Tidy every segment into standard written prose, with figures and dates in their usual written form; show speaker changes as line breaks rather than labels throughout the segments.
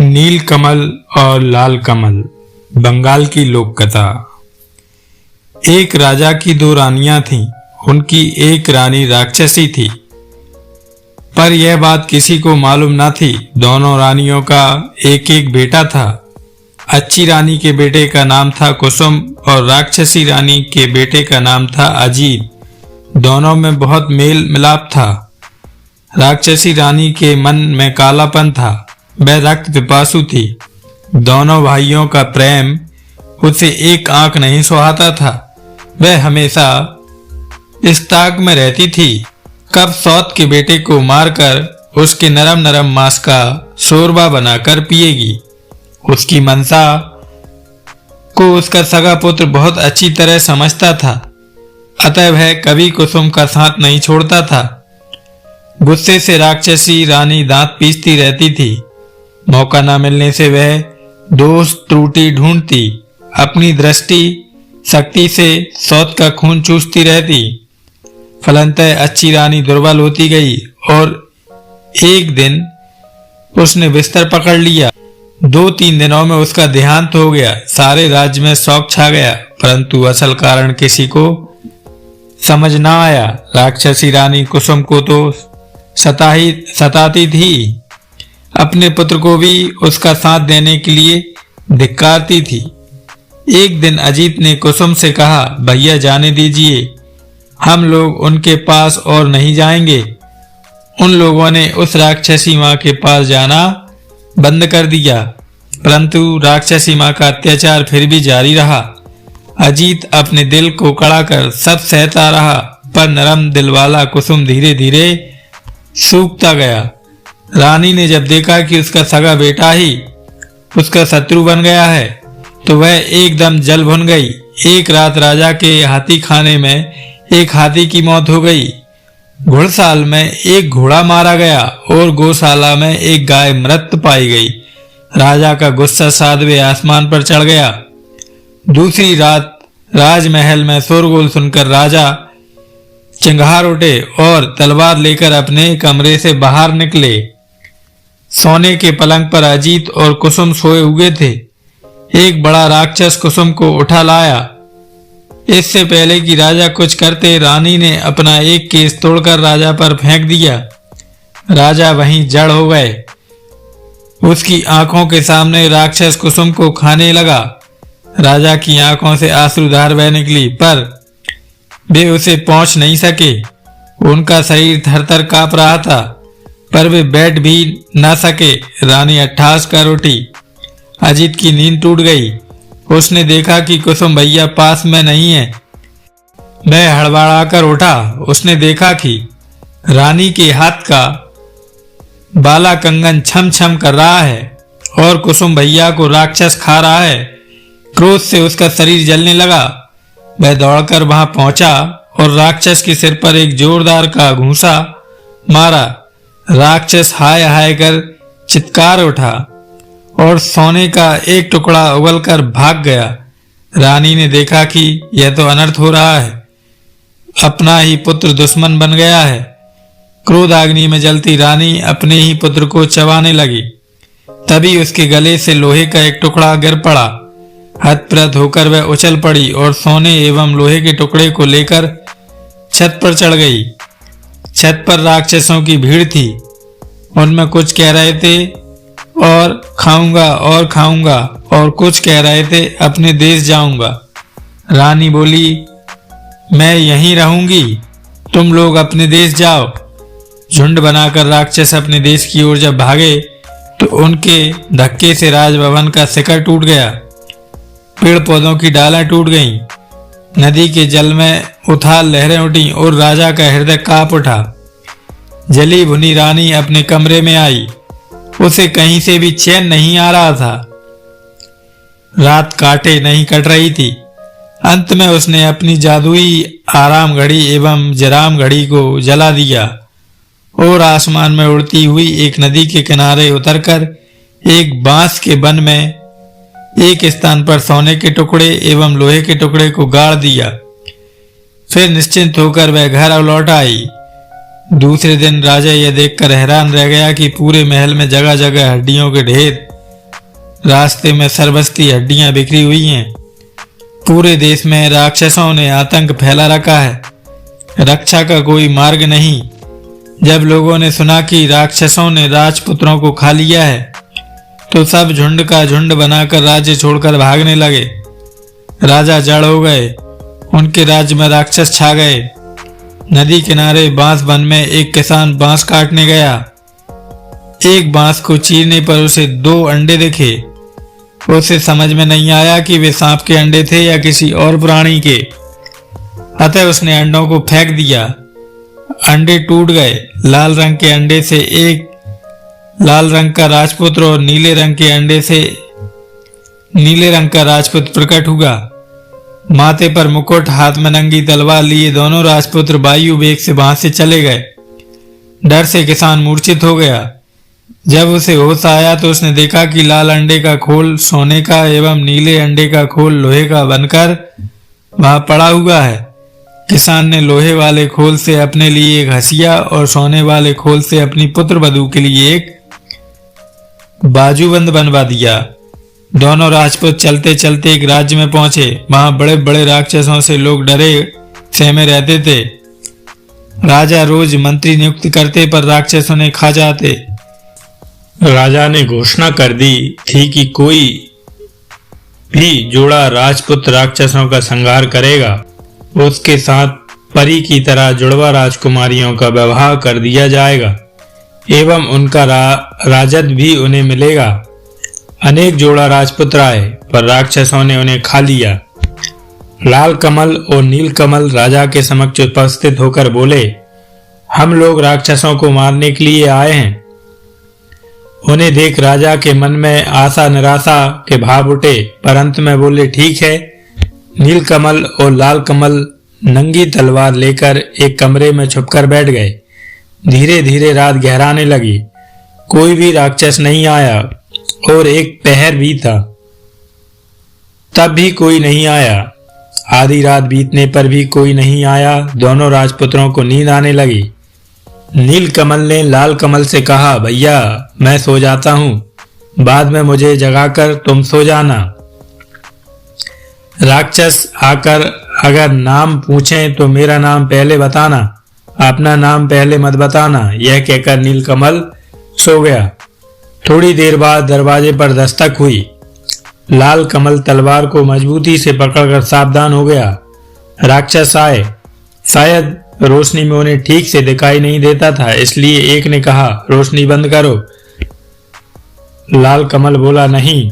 नील कमल और लाल कमल बंगाल की लोक कथा। एक राजा की दो रानियां थीं। उनकी एक रानी राक्षसी थी, पर यह बात किसी को मालूम न थी। दोनों रानियों का एक एक बेटा था। अच्छी रानी के बेटे का नाम था कुसुम और राक्षसी रानी के बेटे का नाम था अजीत। दोनों में बहुत मेल मिलाप था। राक्षसी रानी के मन में कालापन था। वह रक्त पिपासु थी। दोनों भाइयों का प्रेम उसे एक आंख नहीं सुहाता था। वह हमेशा इस ताक में रहती थी कब सौत के बेटे को मारकर उसके नरम नरम मांस का शोरबा बनाकर पिएगी। उसकी मनसा को उसका सगा पुत्र बहुत अच्छी तरह समझता था, अतः वह कभी कुसुम का साथ नहीं छोड़ता था। गुस्से से राक्षसी रानी दांत पीसती रहती थी। मौका न मिलने से वह दोष त्रुटि ढूंढती, अपनी दृष्टि शक्ति से सौत का खून चूसती रहती। फलंतः अच्छी रानी दुर्बल होती गई और एक दिन उसने बिस्तर पकड़ लिया। 2-3 दिनों में उसका देहांत हो गया। सारे राज्य में शोक छा गया, परंतु असल कारण किसी को समझ न आया। राक्षसी रानी कुसुम को तो सताती थी, अपने पुत्र को भी उसका साथ देने के लिए धिक्कारती थी। एक दिन अजीत ने कुसुम से कहा, भैया जाने दीजिए, हम लोग उनके पास और नहीं जाएंगे। उन लोगों ने उस राक्षसी माँ के पास जाना बंद कर दिया, परंतु राक्षसी माँ का अत्याचार फिर भी जारी रहा। अजीत अपने दिल को कड़ा कर सब सहता रहा, पर नरम दिल वाला कुसुम धीरे धीरे सूखता गया। रानी ने जब देखा कि उसका सगा बेटा ही उसका शत्रु बन गया है, तो वह एकदम जल भुन गई। एक रात राजा के हाथी खाने में एक हाथी की मौत हो गई। घुड़साल में एक घोड़ा मारा गया और गौशाला में एक गाय मृत पाई गई। राजा का गुस्सा सातवें आसमान पर चढ़ गया। दूसरी रात राजमहल में शोरगुल सुनकर राजा चिंगार उठे और तलवार लेकर अपने कमरे से बाहर निकले। सोने के पलंग पर अजीत और कुसुम सोए हुए थे। एक बड़ा राक्षस कुसुम को उठा लाया। इससे पहले कि राजा कुछ करते, रानी ने अपना एक केस तोड़कर राजा पर फेंक दिया। राजा वहीं जड़ हो गए। उसकी आंखों के सामने राक्षस कुसुम को खाने लगा। राजा की आंखों से आंसुधार बह निकली, पर वे उसे पहुंच नहीं सके। उनका शरीर थर-थर कांप रहा था, पर वे बैठ भी न सके। रानी अट्ठास कर उठी। अजीत की नींद टूट गई। उसने देखा कि कुसुम भैया पास में नहीं है। वह हड़बड़ाकर उठा। उसने देखा कि रानी के हाथ का बाला कंगन छम छम कर रहा है और कुसुम भैया को राक्षस खा रहा है। क्रोध से उसका शरीर जलने लगा। वह दौड़कर वहां पहुंचा और राक्षस के सिर पर एक जोरदार का घूंसा मारा। राक्षस हाय हाय कर चित्कार उठा और सोने का एक टुकड़ा उगलकर भाग गया। रानी ने देखा कि यह तो अनर्थ हो रहा है। अपना ही पुत्र दुश्मन बन गया है। क्रोधाग्नि में जलती रानी अपने ही पुत्र को चबाने लगी। तभी उसके गले से लोहे का एक टुकड़ा गिर पड़ा। हतप्रभ होकर वह उछल पड़ी और सोने एवं लोहे के टुकड़े को लेकर छत पर चढ़ गई। छत पर राक्षसों की भीड़ थी। उनमें कुछ कह रहे थे और खाऊंगा और कुछ कह रहे थे अपने देश जाऊंगा। रानी बोली, मैं यहीं रहूंगी, तुम लोग अपने देश जाओ। झुंड बनाकर राक्षस अपने देश की ओर जब भागे, तो उनके धक्के से राजभवन का शिखर टूट गया। पेड़ पौधों की डालें टूट गईं। नदी के जल में उथाल लहरें उठी और राजा का हृदय कांप उठा। जली भुनी रानी अपने कमरे में आई। उसे कहीं से भी चैन नहीं आ रहा था। रात काटे नहीं कट रही थी। अंत में उसने अपनी जादुई आराम घड़ी एवं जराम घड़ी को जला दिया और आसमान में उड़ती हुई एक नदी के किनारे उतरकर एक बांस के वन में एक स्थान पर सोने के टुकड़े एवं लोहे के टुकड़े को गाड़ दिया। फिर निश्चिंत होकर वह घर लौट आई। दूसरे दिन राजा यह देखकर हैरान रह गया कि पूरे महल में जगह जगह हड्डियों के ढेर रास्ते में सर्वस्ती हड्डियां बिखरी हुई हैं। पूरे देश में राक्षसों ने आतंक फैला रखा है, रक्षा का कोई मार्ग नहीं। जब लोगों ने सुना कि राक्षसों ने राजपुत्रों को खा लिया है तो सब झुंड का झुंड बनाकर राज्य छोड़कर भागने लगे। राजा जड़ हो गए, उनके राज्य में राक्षस छा गए। नदी किनारे बांस वन में एक किसान बांस काटने गया। एक बांस को चीरने पर उसे 2 अंडे दिखे। उसे समझ में नहीं आया कि वे सांप के अंडे थे या किसी और प्राणी के, अतः उसने अंडों को फेंक दिया। अंडे टूट गए। लाल रंग के अंडे से एक लाल रंग का राजपुत्र और नीले रंग के अंडे से नीले रंग का राजपुत्र प्रकट हुआ। माथे पर मुकुट, हाथ में नंगी तलवार लिए दोनों राजपुत्र वायु वेग से वहां से चले गए। डर से किसान मूर्छित हो गया। जब उसे होश आया तो उसने देखा कि लाल अंडे का खोल सोने का एवं नीले अंडे का खोल लोहे का बनकर वहां पड़ा हुआ है। किसान ने लोहे वाले खोल से अपने लिए एक हंसिया और सोने वाले खोल से अपनी पुत्र वधू के लिए एक बाजूबंद बनवा दिया। दोनों राजपूत चलते चलते एक राज्य में पहुंचे। वहां बड़े बड़े राक्षसों से लोग डरे सहमे रहते थे। राजा रोज मंत्री नियुक्त करते पर राक्षसों ने खा जाते। राजा ने घोषणा कर दी थी कि कोई भी जोड़ा राजपुत राक्षसों का संहार करेगा उसके साथ परी की तरह जुड़वा राजकुमारियों का विवाह कर दिया जाएगा एवं उनका राजद भी उन्हें मिलेगा। अनेक जोड़ा राजपुत्र आए पर राक्षसों ने उन्हें खा लिया। लाल कमल और नील कमल राजा के समक्ष उपस्थित होकर बोले, हम लोग राक्षसों को मारने के लिए आए हैं। उन्हें देख राजा के मन में आशा निराशा के भाव उठे, पर अंत में बोले, ठीक है। नील कमल और लाल कमल नंगी तलवार लेकर एक कमरे में छुपकर बैठ गए। धीरे धीरे रात गहराने लगी। कोई भी राक्षस नहीं आया और एक पहर भी था, तब भी कोई नहीं आया। आधी रात बीतने पर भी कोई नहीं आया। दोनों राजपुत्रों को नींद आने लगी। नील कमल ने लाल कमल से कहा, भैया मैं सो जाता हूँ, बाद में मुझे जगाकर तुम सो जाना। राक्षस आकर अगर नाम पूछें तो मेरा नाम पहले बताना, अपना नाम पहले मत बताना। यह कहकर नील कमल सो गया। थोड़ी देर बाद दरवाजे पर दस्तक हुई। लाल कमल तलवार को मजबूती से पकड़कर सावधान हो गया। राक्षस आए। शायद रोशनी में उन्हें ठीक से दिखाई नहीं देता था, इसलिए एक ने कहा, रोशनी बंद करो। लाल कमल बोला, नहीं।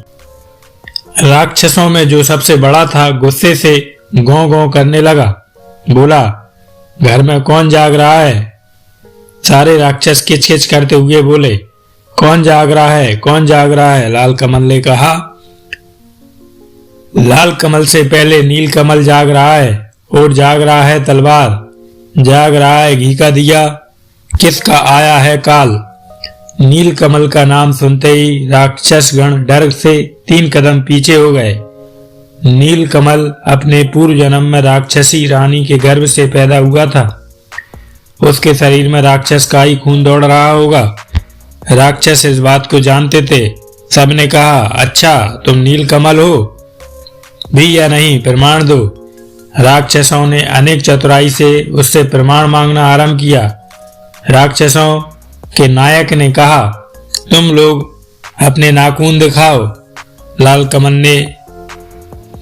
राक्षसों में जो सबसे बड़ा था गुस्से से गौं गौं करने लगा। बोला, घर में कौन जाग रहा है? सारे राक्षस किचकिच करते हुए बोले, कौन जाग रहा है, कौन जाग रहा है? लाल कमल ने कहा। लाल कमल से पहले नील कमल जाग रहा है और जाग रहा है तलवार, जाग रहा है घी का दिया, किसका आया है काल। नील कमल का नाम सुनते ही राक्षस गण डर से 3 कदम पीछे हो गए। नील कमल अपने पूर्व जन्म में राक्षसी रानी के गर्भ से पैदा हुआ था। उसके शरीर में राक्षस का ही खून दौड़ रहा होगा। राक्षस इस बात को जानते थे। सबने कहा, अच्छा तुम नील कमल हो भी या नहीं, प्रमाण दो। राक्षसों ने अनेक चतुराई से उससे प्रमाण मांगना आरंभ किया। राक्षसों के नायक ने कहा, तुम लोग अपने नाखून दिखाओ। लाल कमल ने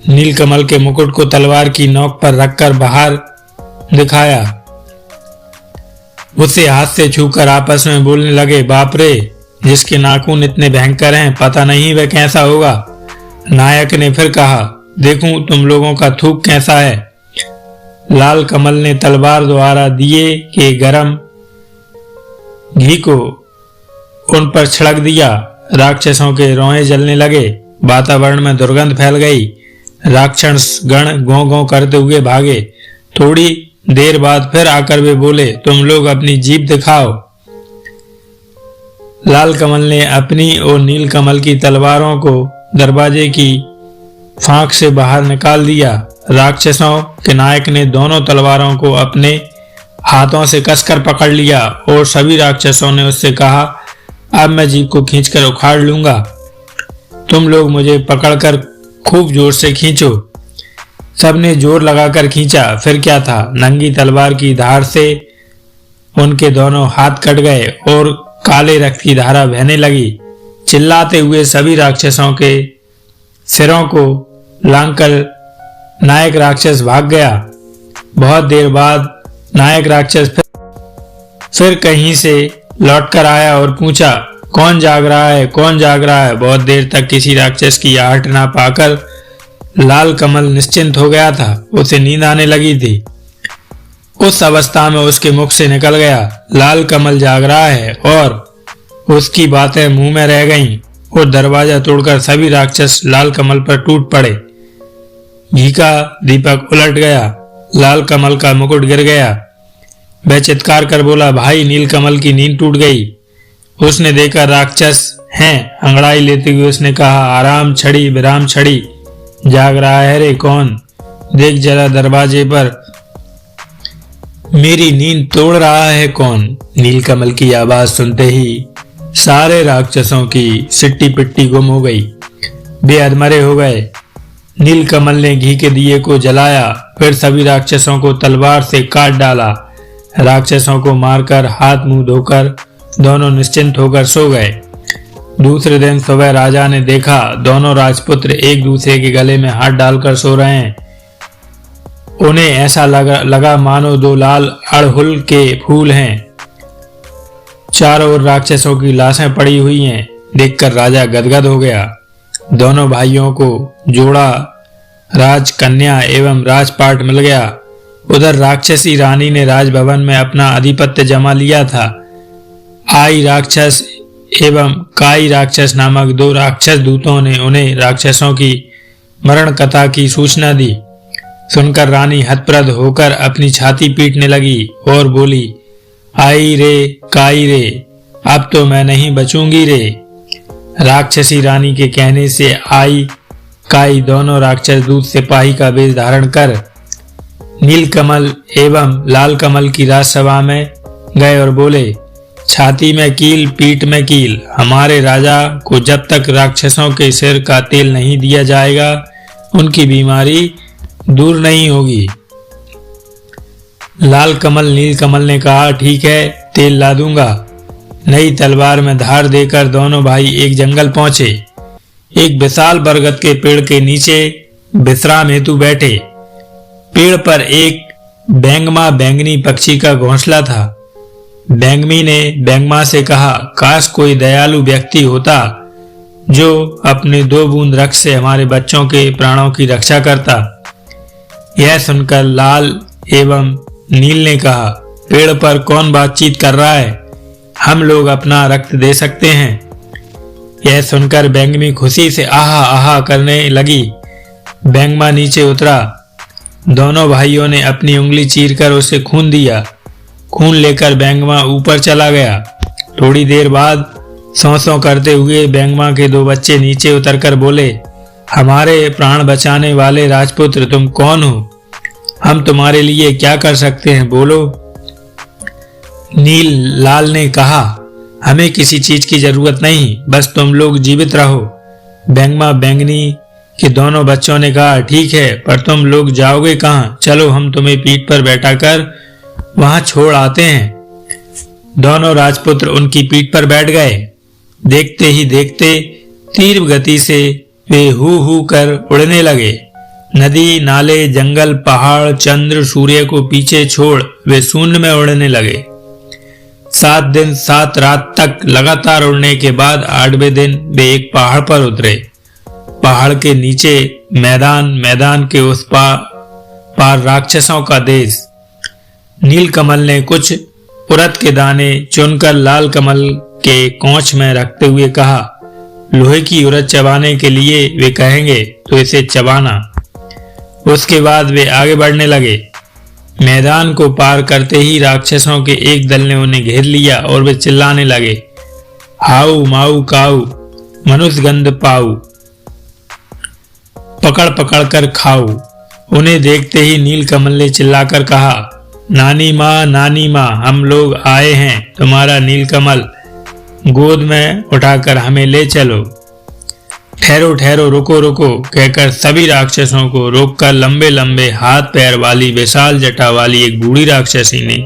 नील कमल के मुकुट को तलवार की नोक पर रखकर बाहर दिखाया। उसे हाथ से छूकर आपस में बोलने लगे, बाप रे, जिसके नाखून इतने भयंकर हैं, पता नहीं वह कैसा होगा। नायक ने फिर कहा, देखूं तुम लोगों का थूक कैसा है। लाल कमल ने तलवार द्वारा दिए के गरम घी को उन पर छिड़क दिया। राक्षसों के रोए जलने लगे। वातावरण में दुर्गंध फैल गई। राक्षस गण गौं गौं करते हुए भागे। थोड़ी देर बाद फिर आकर वे बोले, तुम लोग अपनी जीभ दिखाओ। लाल कमल ने अपनी और नील कमल की तलवारों को दरवाजे की फांक से बाहर निकाल दिया। राक्षसों के नायक ने दोनों तलवारों को अपने हाथों से कसकर पकड़ लिया और सभी राक्षसों ने उससे कहा, अब मैं जीभ को खींचकर उखाड़ लूंगा। तुम लोग मुझे पकड़कर खूब जोर से खींचो। सबने जोर लगाकर खींचा। फिर क्या था, नंगी तलवार की धार से उनके दोनों हाथ कट गए और काले रक्त की धारा बहने लगी। चिल्लाते हुए सभी राक्षसों के सिरों को लांघकर नायक राक्षस भाग गया। बहुत देर बाद नायक राक्षस फिर कहीं से लौटकर आया और पूछा, कौन जाग रहा है, कौन जाग रहा है। बहुत देर तक किसी राक्षस की आहट ना पाकर लाल कमल निश्चिंत हो गया था। उसे नींद आने लगी थी। उस अवस्था में उसके मुख से निकल गया, लाल कमल जाग रहा है, और उसकी बातें मुंह में रह गईं और दरवाजा तोड़कर सभी राक्षस लाल कमल पर टूट पड़े। घी का दीपक उलट गया, लाल कमल का मुकुट गिर गया। वह चित्कार कर बोला, भाई नीलकमल की नींद टूट गई। उसने देखा राक्षस हैं। अंगड़ाई लेते हुए उसने कहा, आराम छड़ी विराम छड़ी, जाग रहा है रे कौन? देख जरा दरवाजे पर मेरी नींद तोड़ रहा है कौन? नीलकमल की आवाज सुनते ही सारे राक्षसों की सिट्टी पिट्टी गुम हो गई। वे अधमरे हो गए। नीलकमल ने घी के दिए को जलाया, फिर सभी राक्षसों को तलवार से काट डाला। राक्षसों को मारकर हाथ मुंह धोकर दोनों निश्चिंत होकर सो गए। दूसरे दिन सुबह राजा ने देखा दोनों राजपुत्र एक दूसरे के गले में हाथ डालकर सो रहे हैं। उन्हें ऐसा लगा मानो दो लाल अड़हुल के फूल हैं। चारों ओर राक्षसों की लाशें पड़ी हुई हैं। देखकर राजा गदगद हो गया। दोनों भाइयों को जोड़ा राजकन्या एवं राजपाट मिल गया। उधर राक्षसी रानी ने राजभवन में अपना आधिपत्य जमा लिया था। आई राक्षस एवं काई राक्षस नामक दो राक्षस दूतों ने उन्हें राक्षसों की मरण कथा की सूचना दी। सुनकर रानी हतप्रद होकर अपनी छाती पीटने लगी और बोली, आई रे काई रे, अब तो मैं नहीं बचूंगी रे। राक्षसी रानी के कहने से आई काई दोनों राक्षस दूत सिपाही का वेश धारण कर नीलकमल एवं लाल कमल की राजसभा में गए और बोले, छाती में कील पीठ में कील, हमारे राजा को जब तक राक्षसों के सिर का तेल नहीं दिया जाएगा उनकी बीमारी दूर नहीं होगी। लाल कमल नीलकमल ने कहा, ठीक है, तेल ला दूंगा। नई तलवार में धार देकर दोनों भाई एक जंगल पहुंचे। एक विशाल बरगद के पेड़ के नीचे विश्राम हेतु बैठे। पेड़ पर एक बैंगमा बैंगनी पक्षी का घोंसला था। बैंगमी ने बैंगमा से कहा, काश कोई दयालु व्यक्ति होता जो अपने 2 बूंद रक्त से हमारे बच्चों के प्राणों की रक्षा करता। यह सुनकर लाल एवं नील ने कहा, पेड़ पर कौन बातचीत कर रहा है, हम लोग अपना रक्त दे सकते हैं। यह सुनकर बैंगमी खुशी से आहा आहा करने लगी। बैंगमा नीचे उतरा। दोनों भाइयों ने अपनी उंगली चीरकर उसे खून दिया। खून लेकर बैंगमा ऊपर चला गया। थोड़ी देर बाद सौं करते हुए बैंगमा के 2 बच्चे नीचे उतरकर बोले, हमारे प्राण बचाने वाले राजपुत्र तुम कौन हो? हम तुम्हारे लिए क्या कर सकते हैं, बोलो। नील लाल ने कहा, हमें किसी चीज की जरूरत नहीं, बस तुम लोग जीवित रहो। बैंगमा बैंगनी के दोनों बच्चों ने कहा, ठीक है, पर तुम लोग जाओगे कहाँ? चलो हम तुम्हें पीठ पर बैठाकर वहां छोड़ आते हैं। दोनों राजपुत्र उनकी पीठ पर बैठ गए। देखते ही देखते तीव्र गति से वे हू कर उड़ने लगे। नदी नाले जंगल पहाड़ चंद्र सूर्य को पीछे छोड़ वे शून्य में उड़ने लगे। 7 दिन 7 रात तक लगातार उड़ने के बाद 8वें दिन वे एक पहाड़ पर उतरे। पहाड़ के नीचे मैदान, मैदान के उस पार राक्षसों का देश। नीलकमल ने कुछ उड़द के दाने चुनकर लाल कमल के कोंच में रखते हुए कहा, लोहे की उड़द चबाने के लिए वे कहेंगे तो इसे चबाना। उसके बाद वे आगे बढ़ने लगे। मैदान को पार करते ही राक्षसों के एक दल ने उन्हें घेर लिया और वे चिल्लाने लगे, हाउ माऊ काऊ, मनुष्य गंध पाऊ, पकड़ पकड़ कर खाऊ। उन्हें देखते ही नीलकमल ने चिल्लाकर कहा, नानी माँ हम लोग आए हैं, तुम्हारा नीलकमल गोद में उठाकर हमें ले चलो। ठहरो ठहरो, रुको रुको कहकर सभी राक्षसों को रोककर लंबे लंबे हाथ पैर वाली विशाल जटा वाली एक बूढ़ी राक्षसी ने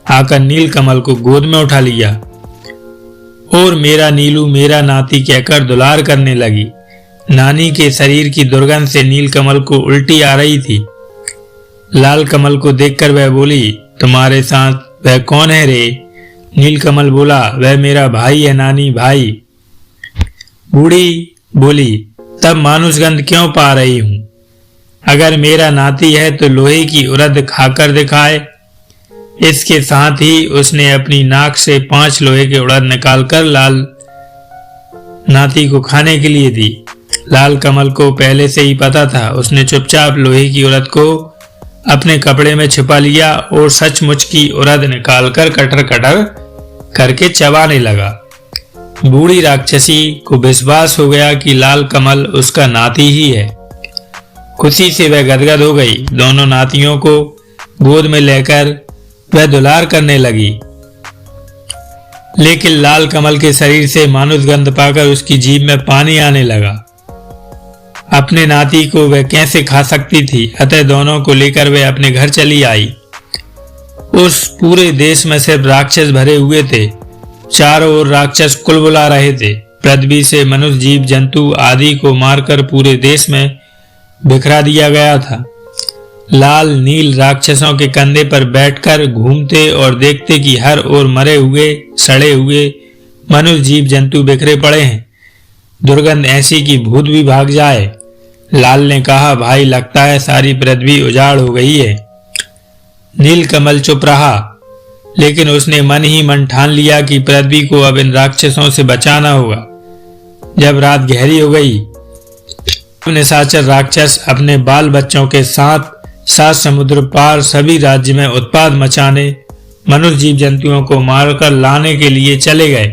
आकर नीलकमल को गोद में उठा लिया और मेरा नीलू मेरा नाती कहकर दुलार करने लगी। नानी के शरीर की दुर्गंध से नीलकमल को उल्टी आ रही थी। लाल कमल को देखकर वह बोली, तुम्हारे साथ वह कौन है रे? नीलकमल बोला, वह मेरा भाई है नानी, भाई। बूढ़ी बोली, तब मानुष गंध क्यों पा रही हूं? अगर मेरा नाती है तो लोहे की उरद खाकर दिखाए। इसके साथ ही उसने अपनी नाक से 5 लोहे के उड़द निकालकर लाल नाती को खाने के लिए दी। लाल कमल को पहले से ही पता था। उसने चुपचाप लोहे की उरद को अपने कपड़े में छिपा लिया और सचमुच की उरद निकालकर कटर कटर करके चबाने लगा। बूढ़ी राक्षसी को विश्वास हो गया कि लाल कमल उसका नाती ही है। खुशी से वह गदगद हो गई। दोनों नातियों को गोद में लेकर वह दुलार करने लगी। लेकिन लाल कमल के शरीर से मानुष गंध पाकर उसकी जीभ में पानी आने लगा। अपने नाती को वह कैसे खा सकती थी? अतः दोनों को लेकर वह अपने घर चली आई। उस पूरे देश में सिर्फ राक्षस भरे हुए थे। चारों ओर राक्षस कुल बुला रहे थे। पृथ्वी से मनुष्य जीव जंतु आदि को मारकर पूरे देश में बिखरा दिया गया था। लाल नील राक्षसों के कंधे पर बैठकर घूमते और देखते कि हर ओर मरे हुए सड़े हुए मनुष्य जीव जंतु बिखरे पड़े हैं। दुर्गंध ऐसी कि भूत भी भाग जाए। लाल ने कहा, भाई लगता है सारी पृथ्वी उजाड़ हो गई है। नीलकमल चुप रहा, लेकिन उसने मन ही मन ठान लिया कि पृथ्वी को अब इन राक्षसों से बचाना होगा। जब रात गहरी हो गई, निशाचर राक्षस अपने बाल बच्चों के साथ 7 समुद्र पार सभी राज्य में उत्पात मचाने, मनुष्य जीव जंतुओं को मारकर लाने के लिए चले गए।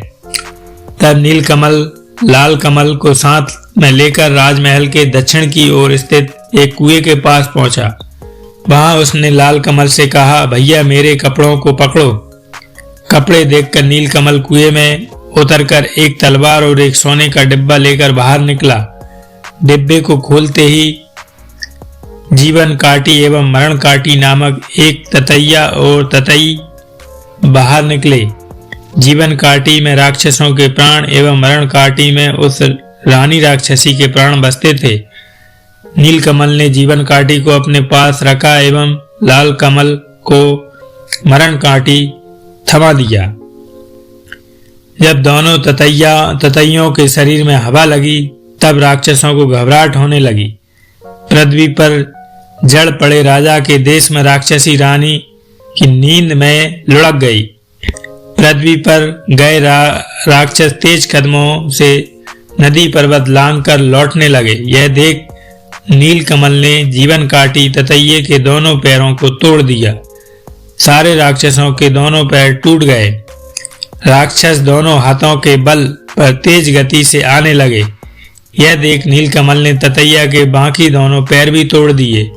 तब नीलकमल लाल कमल को साथ में लेकर राजमहल के दक्षिण की ओर स्थित एक कुएं के पास पहुंचा। वहां उसने लाल कमल से कहा, भैया मेरे कपड़ों को पकड़ो। कपड़े देखकर नीलकमल कुएं में उतरकर एक तलवार और एक सोने का डिब्बा लेकर बाहर निकला। डिब्बे को खोलते ही जीवन काटी एवं मरण काटी नामक एक ततैया और ततई बाहर निकले। जीवन काटी में राक्षसों के प्राण एवं मरण काटी में उस रानी राक्षसी के प्राण बसते थे। नीलकमल ने जीवन काटी को अपने पास रखा एवं लाल कमल को मरण काटी थमा दिया। जब दोनों ततैयों के शरीर में हवा लगी, तब राक्षसों को घबराहट होने लगी। पृथ्वी पर जड़ पड़े राजा के देश में राक्षसी रानी की नींद में लुढ़क गई। पृथ्वी पर गए राक्षस तेज कदमों से नदी पर्वत लांघ कर लौटने लगे। यह देख नीलकमल ने जीवन काटी ततैये के दोनों पैरों को तोड़ दिया। सारे राक्षसों के दोनों पैर टूट गए। राक्षस दोनों हाथों के बल पर तेज गति से आने लगे। यह देख नीलकमल ने ततैया के बाकी दोनों पैर भी तोड़ दिए।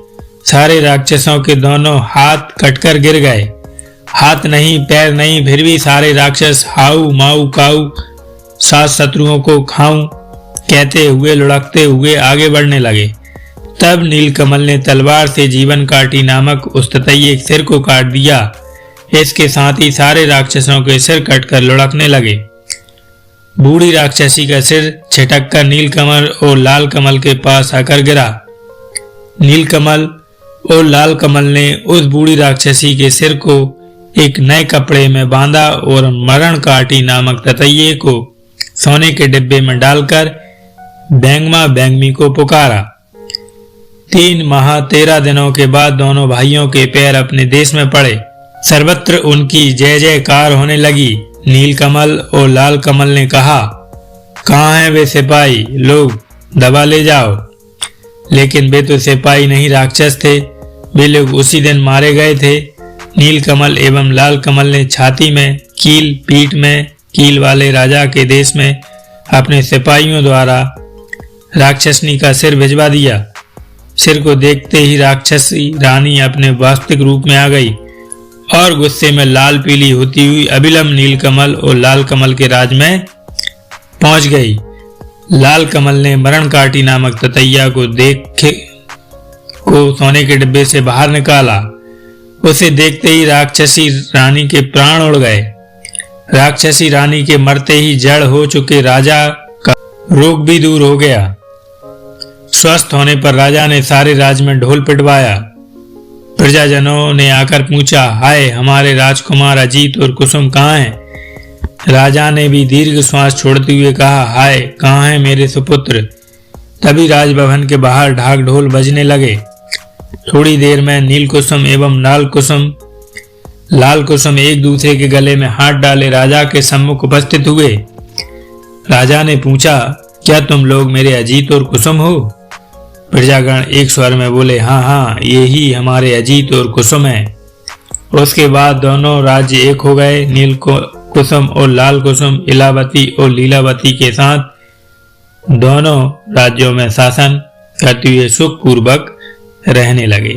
सारे राक्षसों के दोनों हाथ कटकर गिर गए। हाथ नहीं, पैर नहीं, फिर भी सारे राक्षस हाउ माऊ काऊ 7 शत्रुओं को खाऊं कहते हुए लुढ़कते हुए आगे बढ़ने लगे। तब नीलकमल ने तलवार से जीवन काटी नामक उस ततैये के सिर को काट दिया। इसके साथ ही सारे राक्षसों के सिर कटकर लुढ़कने लगे। बूढ़ी राक्षसी का सिर छिटककर नीलकमल और लाल कमल के पास आकर गिरा। नीलकमल और लाल कमल ने उस बूढ़ी राक्षसी के सिर को एक नए कपड़े में बांधा और मरण काटी नामक ततैये को सोने के डिब्बे में डालकर बैंगमा बैंगमी को पुकारा। 3 माह 13 दिनों के बाद दोनों भाइयों के पैर अपने देश में पड़े। सर्वत्र उनकी जय जयकार होने लगी। नीलकमल और लाल कमल ने कहा, कहाँ हैं वे सिपाही लोग, दबा ले जाओ। लेकिन वे तो सिपाही नहीं राक्षस थे। वे लोग उसी दिन मारे गए थे। नीलकमल एवं लाल कमल ने छाती में कील, पीठ में कील वाले राजा के देश में अपने सिपाहियों द्वारा राक्षसनी का सिर भिजवा दिया। सिर को देखते ही राक्षसी रानी अपने वास्तविक रूप में आ गई और गुस्से में लाल पीली होती हुई अविलंब नीलकमल और लाल कमल के राज में पहुंच गई। लाल कमल ने मरणकाटी नामक ततैया को सोने के डिब्बे से बाहर निकाला। उसे देखते ही राक्षसी रानी के प्राण उड़ गए। राक्षसी रानी के मरते ही जड़ हो चुके राजा का रोग भी दूर हो गया। स्वस्थ होने पर राजा ने सारे राज्य में ढोल पिटवाया। प्रजाजनों ने आकर पूछा, हाय हमारे राजकुमार अजीत और कुसुम कहाँ हैं? राजा ने भी दीर्घ श्वास छोड़ते हुए कहा, हाय कहाँ हैं मेरे सुपुत्र? तभी राजभवन के बाहर ढाक ढोल बजने लगे। थोड़ी देर में नील कुसुम एवं लाल कुसुम एक दूसरे के गले में हाथ डाले राजा के सम्मुख उपस्थित हुए। राजा ने पूछा, क्या तुम लोग मेरे अजीत और कुसुम हो? प्रजागण एक स्वर में बोले, हाँ हाँ यही हमारे अजीत और कुसुम है। उसके बाद दोनों राज्य एक हो गए। नील कुसुम और लाल कुसुम इलावती और लीलावती के साथ दोनों राज्यों में शासन करते हुए सुखपूर्वक रहने लगे।